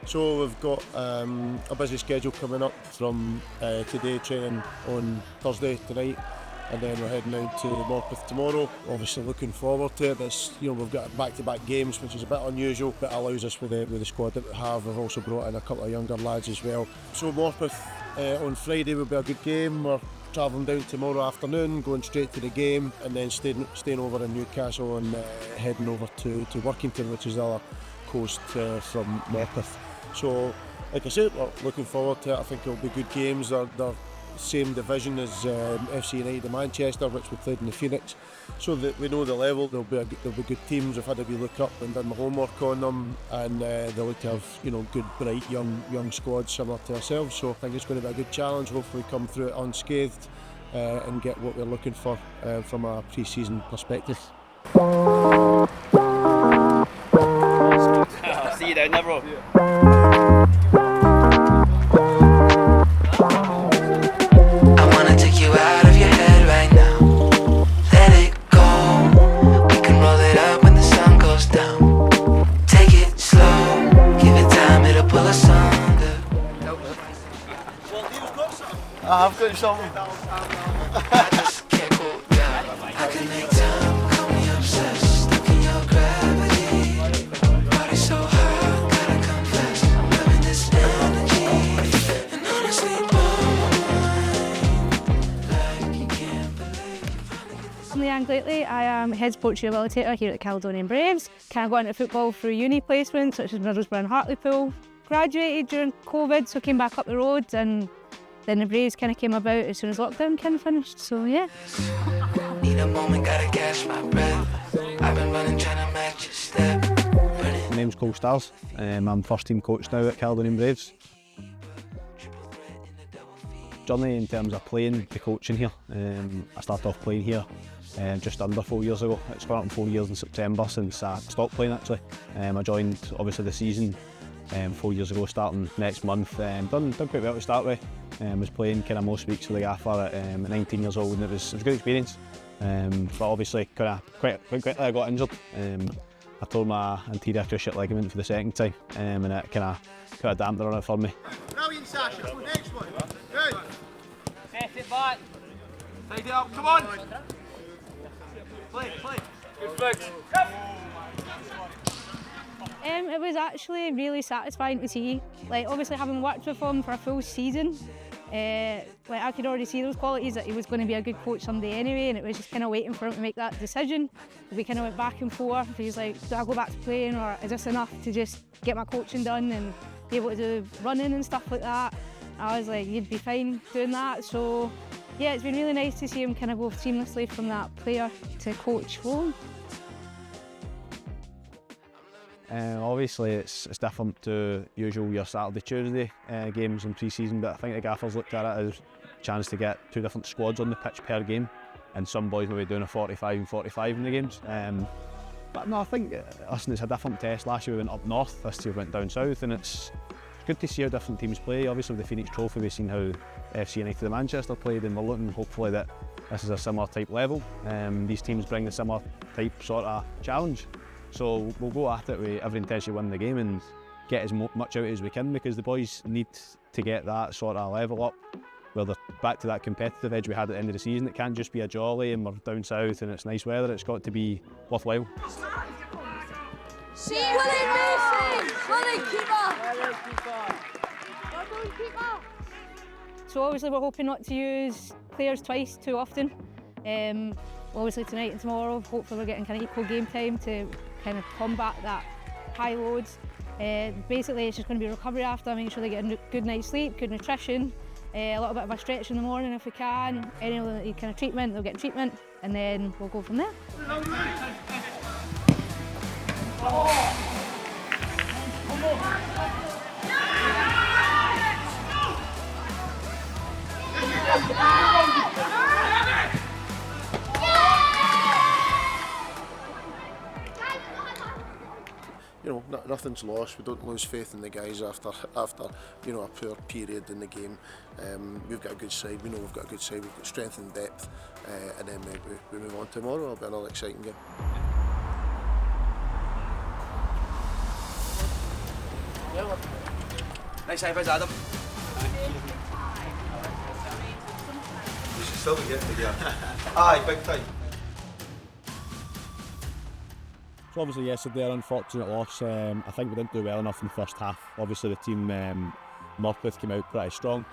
So we've got a busy schedule coming up from today, training on Thursday tonight, and then we're heading out to Morpeth tomorrow. Obviously looking forward to it. It's, we've got back-to-back games, which is a bit unusual, but allows us with the squad that we have. We've also brought in a couple of younger lads as well. So Morpeth on Friday will be a good game. We're travelling down tomorrow afternoon, going straight to the game, and then staying over in Newcastle and heading over to Workington, which is the other coast from Morpeth. So, like I said, we're looking forward to it. I think it'll be good games. They're same division as FC United of Manchester, which we played in the Phoenix, so that we know the level. There'll be good teams. I've had a wee look up and done my homework on them, and they look to have good, bright, young squads similar to ourselves. So I think it's going to be a good challenge. Hopefully, come through it unscathed and get what we're looking for from a pre-season perspective. See you down there, bro. I've got something. I just can't go down. I can make time, call me obsessed, stuck in your gravity. Body so hot, gotta confess, I'm loving this energy. And honestly, like you can't believe. I'm Leanne lately. I am head sports rehabilitator here at the Caledonian Braves. Kind of got into football through uni placements, such as Middlesbrough and Hartlepool. Graduated during COVID, so came back up the road, and then the Braves kind of came about as soon as lockdown kind of finished, so yeah. Need a moment, gotta catch my breath. I've been running, trying to match your step. My name's Cole Stars. I'm first team coach now at Caledonian Braves. Journey in terms of playing to coaching here. I started off playing here just under 4 years ago. It's gone up in 4 years in September since I stopped playing actually. I joined obviously the season 4 years ago, starting next month. Done quite well to start with. Was playing kind of most weeks with the gaffer at 19 years old, and it was a good experience. But obviously, quite quickly I got injured. I tore my anterior cruciate ligament for the second time, and it kind of put a dampener on it for me. Brilliant, Sasha. Next one. Good. Set it back. Tidy it up. Come on. Play. Good fix. It was actually really satisfying to see. Like, obviously having worked with him for a full season, like I could already see those qualities that he was going to be a good coach someday anyway, and it was just kind of waiting for him to make that decision. We kind of went back and forth. He was like, do I go back to playing, or is this enough to just get my coaching done and be able to do running and stuff like that? I was like, you'd be fine doing that. So yeah, it's been really nice to see him kind of go seamlessly from that player to coach role. Obviously it's different to usual your Saturday, Tuesday games in pre-season, but I think the gaffers looked at it as a chance to get two different squads on the pitch per game, and some boys may be doing a 45 and 45 in the games. But no, I think listen, it's a different test. Last year we went up north, this year we went down south, and it's good to see how different teams play. Obviously with the Phoenix Trophy we've seen how FC United of Manchester played, and we're looking hopefully that this is a similar type level. These teams bring a similar type sort of challenge. So we'll go at it with every intention to win the game and get as much out as we can, because the boys need to get that sort of level up where they're back to that competitive edge we had at the end of the season. It can't just be a jolly and we're down south and it's nice weather. It's got to be worthwhile. See, Willie, keeper! So obviously we're hoping not to use players twice too often. Obviously tonight and tomorrow, hopefully we're getting kind of equal game time to kind of combat that high loads. Basically it's just going to be recovery after, making sure they get a good night's sleep, good nutrition, a little bit of a stretch in the morning if we can. Anyone that need kind of treatment, they'll get treatment, and then we'll go from there. Nothing's lost. We don't lose faith in the guys after a poor period in the game. We've got a good side. We know we've got a good side. We've got strength and depth, and then we move on tomorrow. It'll be another exciting game. Yeah. Nice high vis, Adam. You should still be getting the gear. Aye, big time. So obviously yesterday, an unfortunate loss. I think we didn't do well enough in the first half. Obviously the team, Morpeth, came out pretty strong.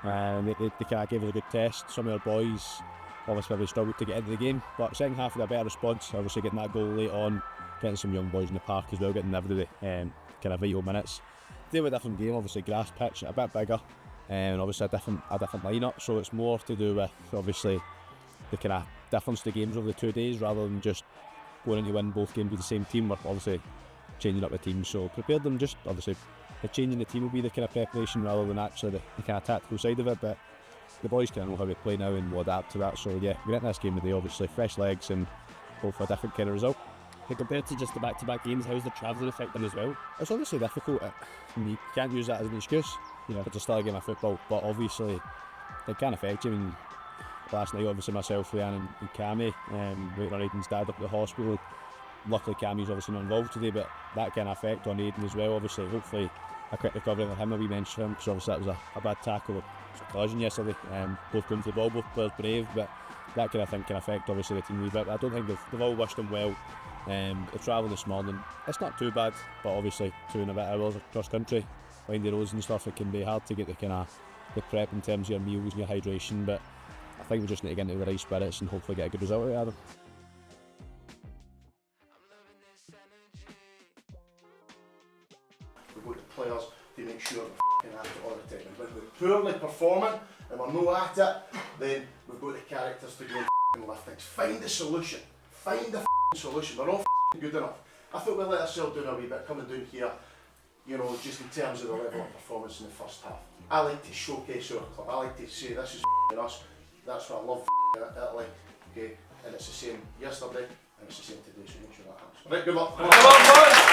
They kind of gave us a good test. Some of our boys obviously probably struggled to get into the game, but second half we had a better response. Obviously getting that goal late on, getting some young boys in the park as well, getting everybody kind of vital minutes. They were a different game, obviously grass pitch, a bit bigger, and obviously a different lineup. So it's more to do with obviously the kind of difference to games over the 2 days, rather than just going in to win both games with the same team. We're obviously changing up the team, so prepared them. Just obviously the changing the team will be the kind of preparation rather than actually the kind of tactical side of it. But the boys kind of know how we play now and will adapt to that. So yeah, we're into this game today, obviously fresh legs and hope for a different kind of result. Compared to just the back-to-back games, how's the travelling affect them as well? It's obviously difficult. You can't use that as an excuse. You know, it's still a game of football, but obviously it can affect you. I mean, last night, obviously myself, Leanne and Cammy, waiting on Aiden's dad up at the hospital. Luckily Cammy's obviously not involved today, but that can affect on Aiden as well. Obviously, hopefully a quick recovery for him, a wee mention for him, because obviously that was a bad tackle, a collision yesterday. Both going for the ball, both players brave, but that kind of thing can affect obviously the team a wee bit. I don't think they've all wished him well. The travel this morning, it's not too bad, but obviously 2 and a bit hours across country, behind the roads and stuff, it can be hard to get the kind of the prep in terms of your meals and your hydration. But I think we just need to get into the right spirits and hopefully get a good result out of them. We've got the players to make sure we're at it all the time. When we're poorly performing and we're not at it, then we've got the characters to go and lift things. Find the solution. Find the solution. We're not good enough. I thought we let ourselves down a wee bit coming down here, you know, just in terms of the level of performance in the first half. I like to showcase our club. I like to say this is us. That's what I love Italy. Okay, and it's the same yesterday and it's the same today. So make sure that happens. Right, good luck. Come on, boys!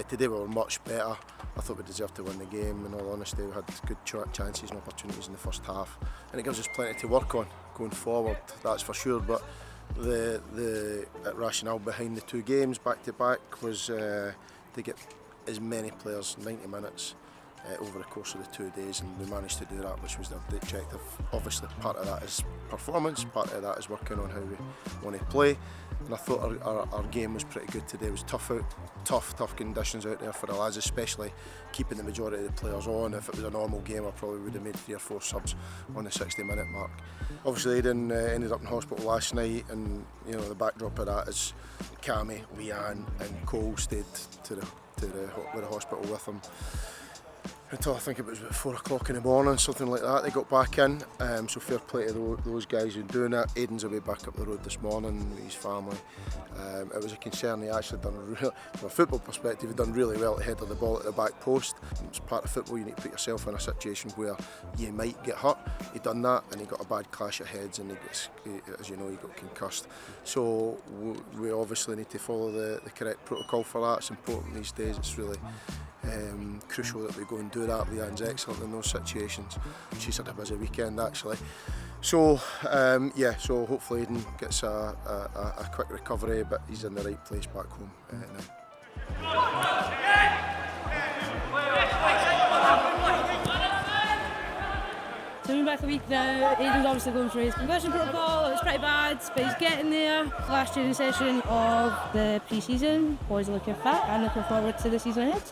Today we were much better. I thought we deserved to win the game. In all honesty, we had good chances and opportunities in the first half, and it gives us plenty to work on going forward. That's for sure. But the rationale behind the 2 games back to back was to get as many players 90 minutes over the course of the 2 days, and we managed to do that, which was the objective. Obviously, part of that is performance, part of that is working on how we want to play. And I thought our game was pretty good today. It was tough conditions out there for the lads, especially keeping the majority of the players on. If it was a normal game, I probably would have made 3 or 4 subs on the 60-minute mark. Obviously, Aiden ended up in hospital last night, and you know the backdrop of that is Cammy, Leanne, and Cole stayed to the hospital with him. until I think it was about 4 o'clock in the morning, something like that. They got back in, so fair play to those guys who are doing it. Aidan's away back up the road this morning with his family. It was a concern. He actually done from a football perspective, he done really well to head of the ball at the back post. It's part of football. You need to put yourself in a situation where you might get hurt. He done that, and he got a bad clash of heads, and as you know, he got concussed. So we obviously need to follow the correct protocol for that. It's important these days. It's really crucial that we go and do that. Leanne's excellent in those situations. She's had a busy weekend actually. So so hopefully Aidan gets a quick recovery, but he's in the right place back home now. So we're back a week now. Aidan's obviously going through his concussion protocol. It was pretty bad, but he's getting there. Last training session of the pre-season. Boys are looking fit and looking forward to the season ahead.